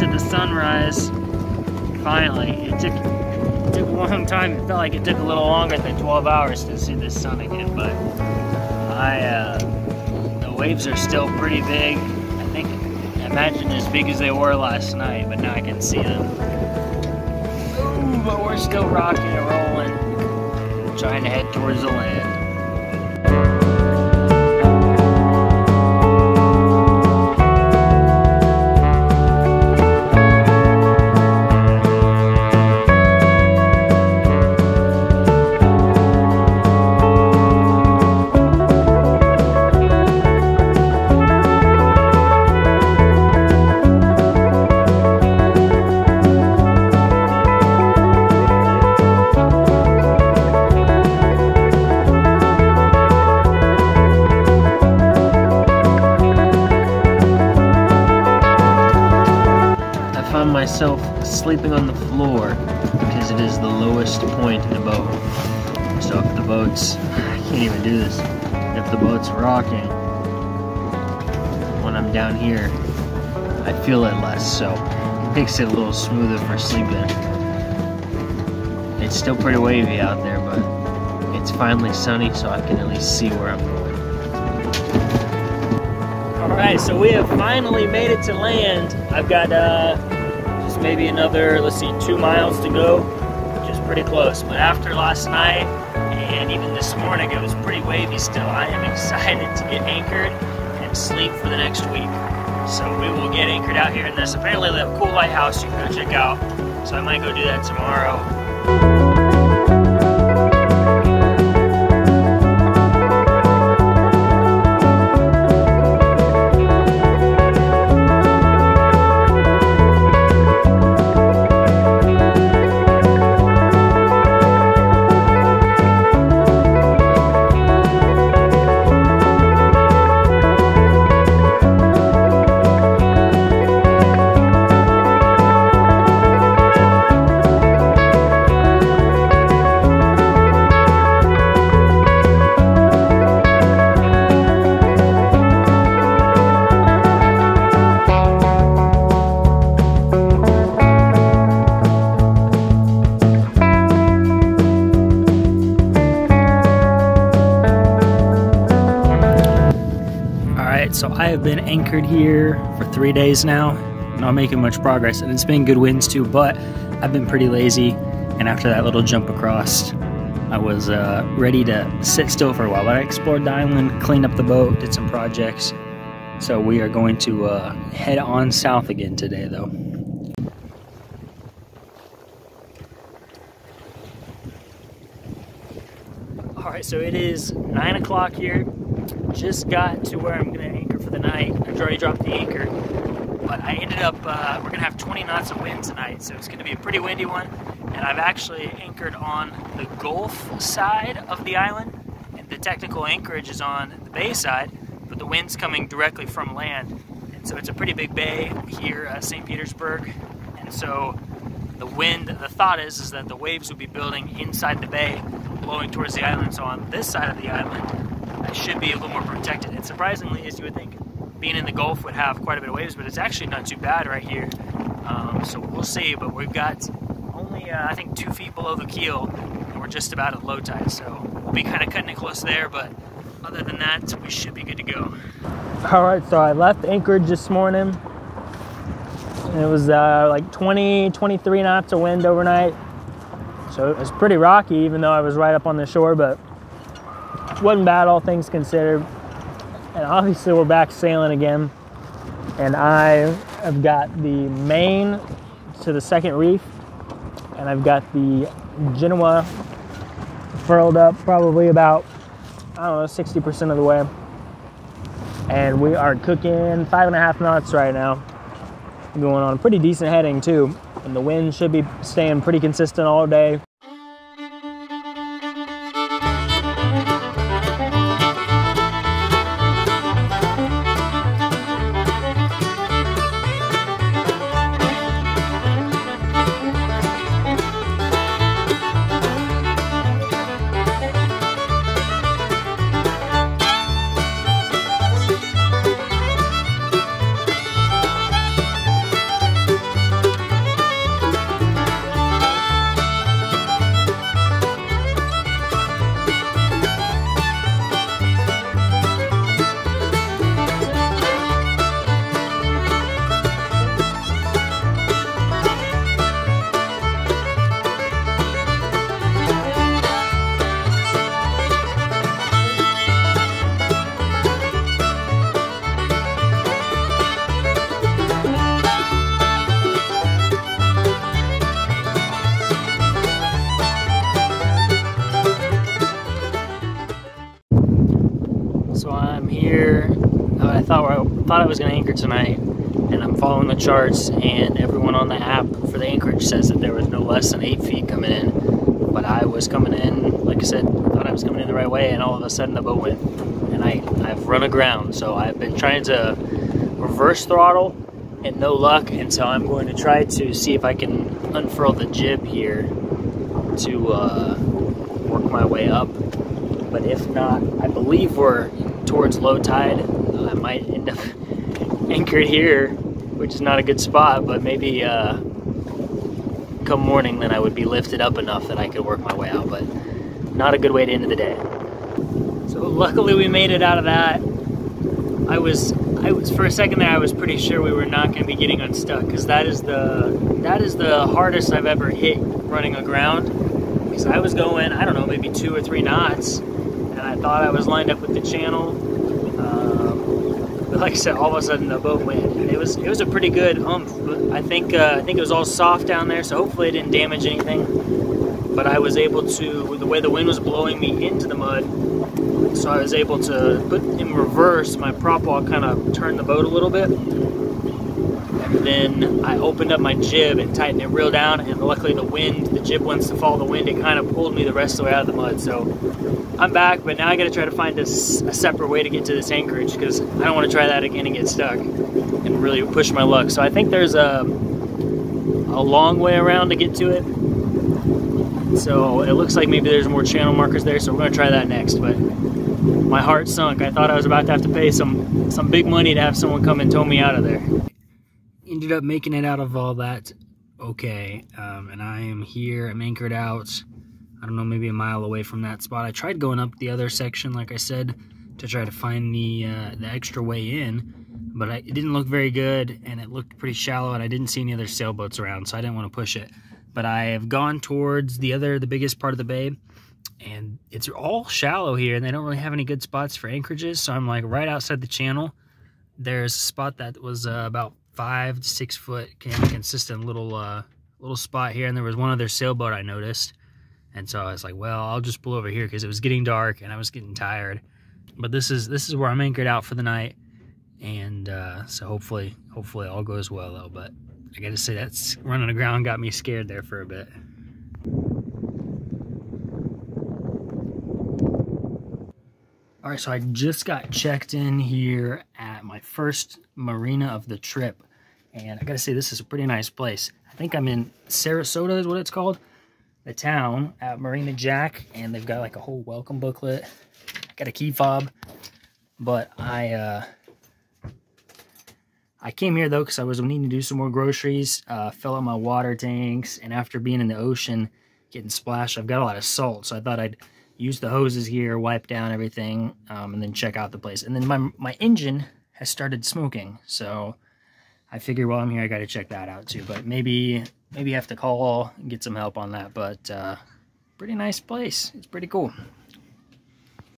at the sunrise. Finally, it took a long time. It felt like it took a little longer than 12 hours to see the sun again, but the waves are still pretty big. I imagine as big as they were last night, but now I can see them. Ooh, but we're still rocking and rolling, trying to head towards the land. Myself sleeping on the floor because it is the lowest point in the boat. So if the boat's, I can't even do this, if the boat's rocking when I'm down here, I feel it less, so it makes it a little smoother for sleeping. It's still pretty wavy out there, but it's finally sunny, so I can at least see where I'm going. Alright, so we have finally made it to land. I've got maybe another, let's see, 2 miles to go, which is pretty close. But after last night and even this morning, it was pretty wavy still. I am excited to get anchored and sleep for the next week. So we will get anchored out here in this. Apparently they have a cool lighthouse you can go check out, so I might go do that tomorrow. So I have been anchored here for 3 days now, not making much progress, and it's been good winds too, but I've been pretty lazy, and after that little jump across, I was ready to sit still for a while, but I explored the island, cleaned up the boat, did some projects, so we are going to head on south again today though. Alright, so it is 9 o'clock here. Just got to where I'm going to anchor for the night. I've already dropped the anchor, but I ended up, we're going to have 20 knots of wind tonight, so it's going to be a pretty windy one. And I've actually anchored on the Gulf side of the island, and the technical anchorage is on the bay side, but the wind's coming directly from land. And so it's a pretty big bay here at St. Petersburg, and so the wind, the thought is that the waves will be building inside the bay, blowing towards the island. So on this side of the island, I should be a little more protected. And surprisingly, as you would think, being in the Gulf would have quite a bit of waves, but it's actually not too bad right here. So we'll see, but we've got only, I think, 2 feet below the keel, and we're just about at low tide, so we'll be kind of cutting it close there, but other than that, we should be good to go. Alright, so I left Anchorage this morning, and it was like 23 knots of wind overnight, so it was pretty rocky, even though I was right up on the shore, but it wasn't bad, all things considered. And obviously we're back sailing again, and I have got the main to the second reef, and I've got the Genoa furled up probably about, I don't know, 60% of the way, and we are cooking 5.5 knots right now, going on a pretty decent heading too, and the wind should be staying pretty consistent all day. thought I was going to anchor tonight, and I'm following the charts, and everyone on the app for the anchorage says that there was no less than 8 feet coming in. But I was coming in, like I said, I thought I was coming in the right way, and all of a sudden the boat went, and I've run aground. So I've been trying to reverse throttle, and no luck, and so I'm going to try to see if I can unfurl the jib here to work my way up. But if not, I believe we're towards low tide. I might end up anchored here, which is not a good spot, but maybe come morning then I would be lifted up enough that I could work my way out, but not a good way to end the day. So luckily we made it out of that. I was for a second there I was pretty sure we were not going to be getting unstuck, because that is the hardest I've ever hit running aground, because I was going, I don't know, maybe 2 or 3 knots, and I thought I was lined up with the channel, but like I said, all of a sudden the boat went, and it was a pretty good umph. I think it was all soft down there, so hopefully it didn't damage anything, but I was able to, the way the wind was blowing me into the mud, so I was able to put in reverse, my prop wall kind of turned the boat a little bit, and then I opened up my jib and tightened it real down, and luckily the jib wants to follow the wind, it kind of pulled me the rest of the way out of the mud. So I'm back, but now I got to try to find a separate way to get to this anchorage, because I don't want to try that again and get stuck and really push my luck. So I think there's a long way around to get to it. So it looks like maybe there's more channel markers there, so we're going to try that next. But my heart sunk. I thought I was about to have to pay some big money to have someone come and tow me out of there. Ended up making it out of all that okay, and I am here. I'm anchored out, I don't know, maybe a mile away from that spot. I tried going up the other section, like I said, to try to find the extra way in, but it didn't look very good, and it looked pretty shallow, and I didn't see any other sailboats around, so I didn't want to push it. But I have gone towards the biggest part of the bay, and it's all shallow here, and they don't really have any good spots for anchorages, so I'm like right outside the channel. There's a spot that was about 5 to 6 foot consistent little spot here, and there was one other sailboat I noticed, and so I was like, well, I'll just pull over here, because it was getting dark and I was getting tired. But this is where I'm anchored out for the night, and so hopefully all goes well though. But I gotta say, that's running aground got me scared there for a bit. All right, so I just got checked in here at my first marina of the trip, and I gotta say, this is a pretty nice place. I think I'm in Sarasota is what it's called, the town, at Marina Jack, and they've got like a whole welcome booklet. I got a key fob, but I came here though because I was needing to do some more groceries, fill up my water tanks, and after being in the ocean getting splashed, I've got a lot of salt, so I thought I'd use the hoses here, wipe down everything, and then check out the place. And then my engine has started smoking, so I figure while I'm here I got to check that out too. But maybe I have to call and get some help on that. But pretty nice place. It's pretty cool.